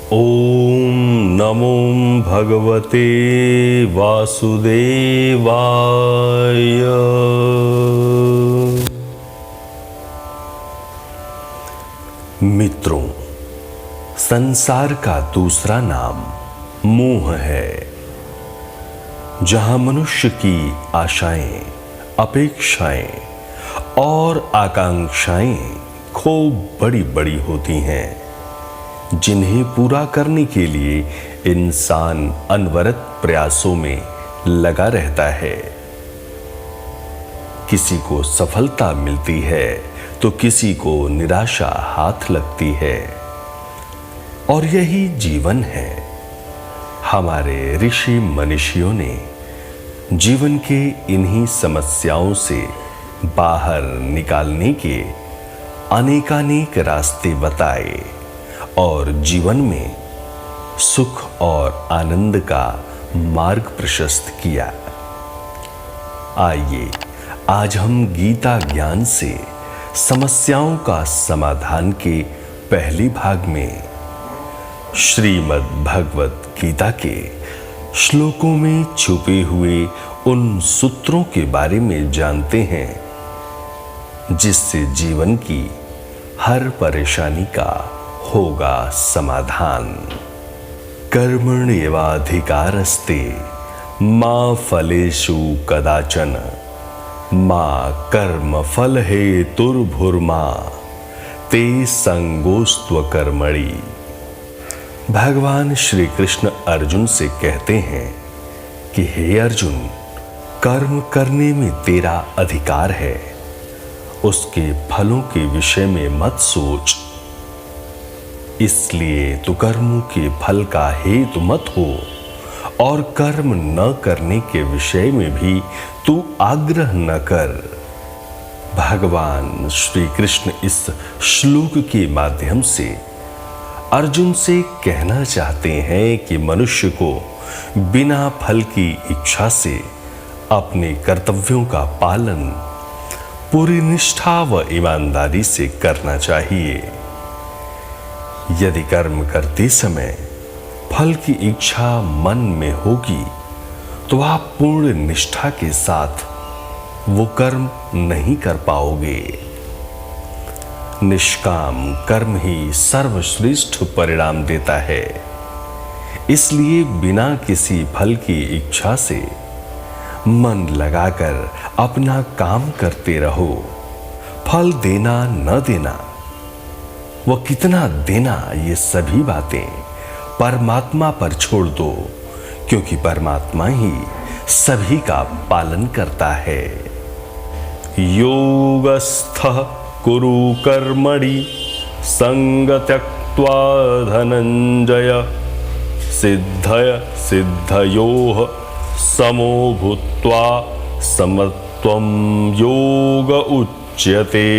ओम नमो भगवते वासुदेवाय। मित्रों, संसार का दूसरा नाम मोह है। जहां मनुष्य की आशाएं, अपेक्षाएं और आकांक्षाएं खूब बड़ी बड़ी होती हैं, जिन्हें पूरा करने के लिए इंसान अनवरत प्रयासों में लगा रहता है। किसी को सफलता मिलती है तो किसी को निराशा हाथ लगती है, और यही जीवन है। हमारे ऋषि मनीषियों ने जीवन के इन्हीं समस्याओं से बाहर निकालने के अनेकानेक रास्ते बताए और जीवन में सुख और आनंद का मार्ग प्रशस्त किया। आइए आज हम गीता ज्ञान से समस्याओं का समाधान के पहले भाग में श्रीमद् भगवत गीता के श्लोकों में छुपे हुए उन सूत्रों के बारे में जानते हैं, जिससे जीवन की हर परेशानी का होगा समाधान। कर्मण्येवाधिकारस्ते मा फलेषु कदाचन मा कर्म फल हेतुर्भुर्मा ते संगोस्त्व कर्मणि। भगवान श्री कृष्ण अर्जुन से कहते हैं कि हे अर्जुन, कर्म करने में तेरा अधिकार है, उसके फलों के विषय में मत सोच। इसलिए तू कर्मों के फल का हेतु मत हो, और कर्म न करने के विषय में भी तू आग्रह न कर। भगवान श्री कृष्ण इस श्लोक के माध्यम से अर्जुन से कहना चाहते हैं कि मनुष्य को बिना फल की इच्छा से अपने कर्तव्यों का पालन पूरी निष्ठा व ईमानदारी से करना चाहिए। यदि कर्म करते समय फल की इच्छा मन में होगी तो आप पूर्ण निष्ठा के साथ वो कर्म नहीं कर पाओगे। निष्काम कर्म ही सर्वश्रेष्ठ परिणाम देता है। इसलिए बिना किसी फल की इच्छा से मन लगाकर अपना काम करते रहो। फल देना न देना, वो कितना देना, ये सभी बातें परमात्मा पर छोड़ दो, क्योंकि परमात्मा ही सभी का पालन करता है। योगस्थः कुरु कर्मणि संग त्यक्त्वा धनंजय सिद्धय सिद्धयोः समो भूत्वा समत्वं योग उच्यते।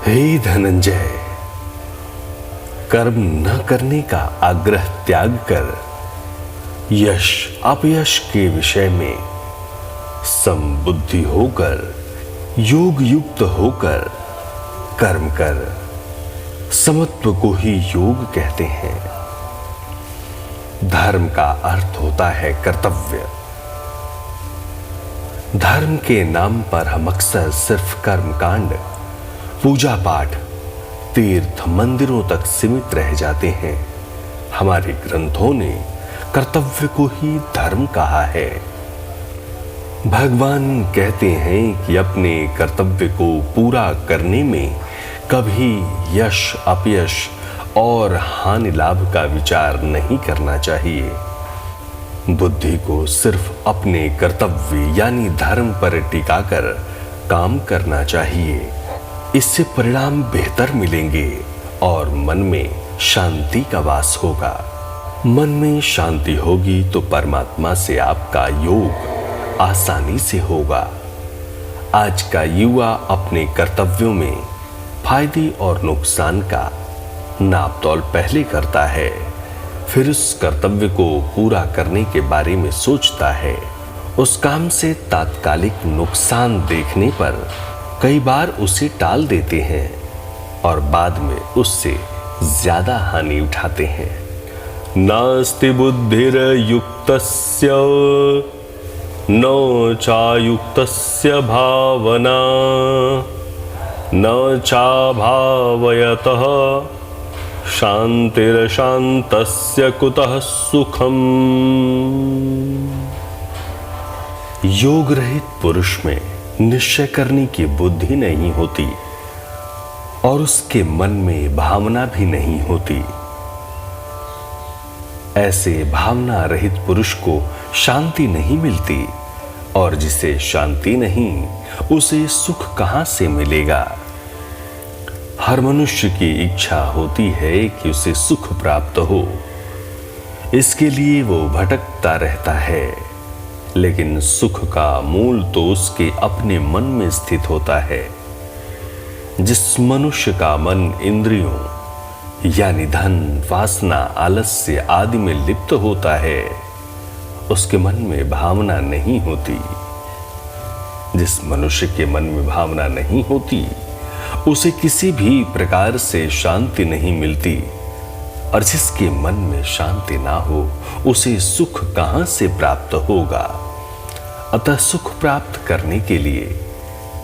हे धनंजय, कर्म न करने का आग्रह त्याग कर यश अपयश के विषय में समबुद्धि होकर, योग युक्त होकर कर्म कर। समत्व को ही योग कहते हैं। धर्म का अर्थ होता है कर्तव्य। धर्म के नाम पर हम अक्सर सिर्फ कर्मकांड, पूजा पाठ, तीर्थ मंदिरों तक सीमित रह जाते हैं। हमारे ग्रंथों ने कर्तव्य को ही धर्म कहा है। भगवान कहते हैं कि अपने कर्तव्य को पूरा करने में कभी यश अपयश और हानि लाभ का विचार नहीं करना चाहिए। बुद्धि को सिर्फ अपने कर्तव्य यानी धर्म पर टिकाकर काम करना चाहिए। इससे परिणाम बेहतर मिलेंगे और मन में शांति का वास होगा। मन में शांति होगी तो परमात्मा से आपका योग आसानी से होगा। आज का युवा अपने कर्तव्यों में फायदे और नुकसान का नापतोल पहले करता है, फिर उस कर्तव्य को पूरा करने के बारे में सोचता है। उस काम से तात्कालिक नुकसान देखने पर कई बार उसे टाल देते हैं और बाद में उससे ज्यादा हानि उठाते हैं। नास्ति बुद्धिर्युक्तस्य न चायुक्तस्य भावना न चाभावयतः शांतिरशांतस्य कुतः सुखम। योग रहित पुरुष में निश्चय करने की बुद्धि नहीं होती और उसके मन में भावना भी नहीं होती। ऐसे भावना रहित पुरुष को शांति नहीं मिलती और जिसे शांति नहीं उसे सुख कहां से मिलेगा। हर मनुष्य की इच्छा होती है कि उसे सुख प्राप्त हो, इसके लिए वो भटकता रहता है, लेकिन सुख का मूल तो उसके अपने मन में स्थित होता है। जिस मनुष्य का मन इंद्रियों यानी धन, वासना, आलस्य आदि में लिप्त होता है, उसके मन में भावना नहीं होती। जिस मनुष्य के मन में भावना नहीं होती उसे किसी भी प्रकार से शांति नहीं मिलती, और जिसके मन में शांति ना हो उसे सुख कहां से प्राप्त होगा। अतः सुख प्राप्त करने के लिए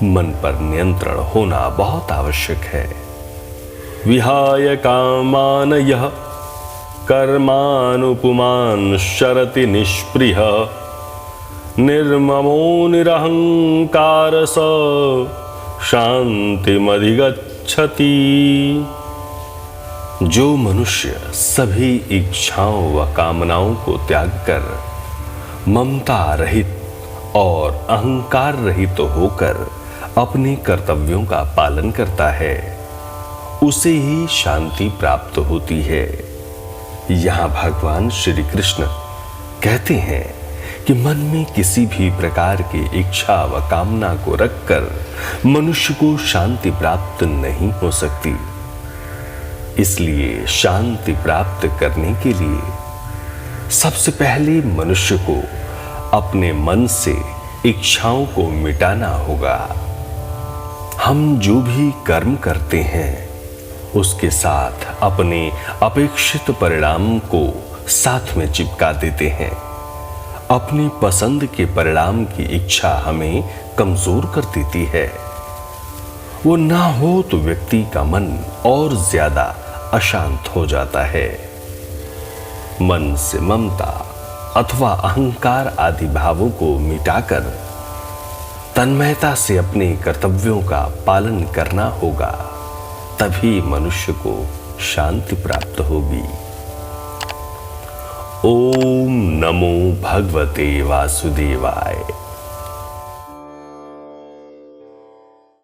मन पर नियंत्रण होना बहुत आवश्यक है। विहाय कामान यः कर्मानुपुमान् शरति निष्प्रिय निर्ममो निरहंकार स शांतिमधिगच्छति। जो मनुष्य सभी इच्छाओं व कामनाओं को त्याग कर ममता रहित और अहंकार रहित होकर अपने कर्तव्यों का पालन करता है, उसे ही शांति प्राप्त होती है। यहाँ भगवान श्री कृष्ण कहते हैं कि मन में किसी भी प्रकार की इच्छा व कामना को रखकर मनुष्य को शांति प्राप्त नहीं हो सकती। इसलिए शांति प्राप्त करने के लिए सबसे पहले मनुष्य को अपने मन से इच्छाओं को मिटाना होगा। हम जो भी कर्म करते हैं उसके साथ अपने अपेक्षित परिणाम को साथ में चिपका देते हैं। अपनी पसंद के परिणाम की इच्छा हमें कमजोर कर देती है। वो ना हो तो व्यक्ति का मन और ज्यादा अशांत हो जाता है। मन से ममता अथवा अहंकार आदि भावों को मिटाकर तन्मयता से अपने कर्तव्यों का पालन करना होगा, तभी मनुष्य को शांति प्राप्त होगी। ओम नमो भगवते वासुदेवाय।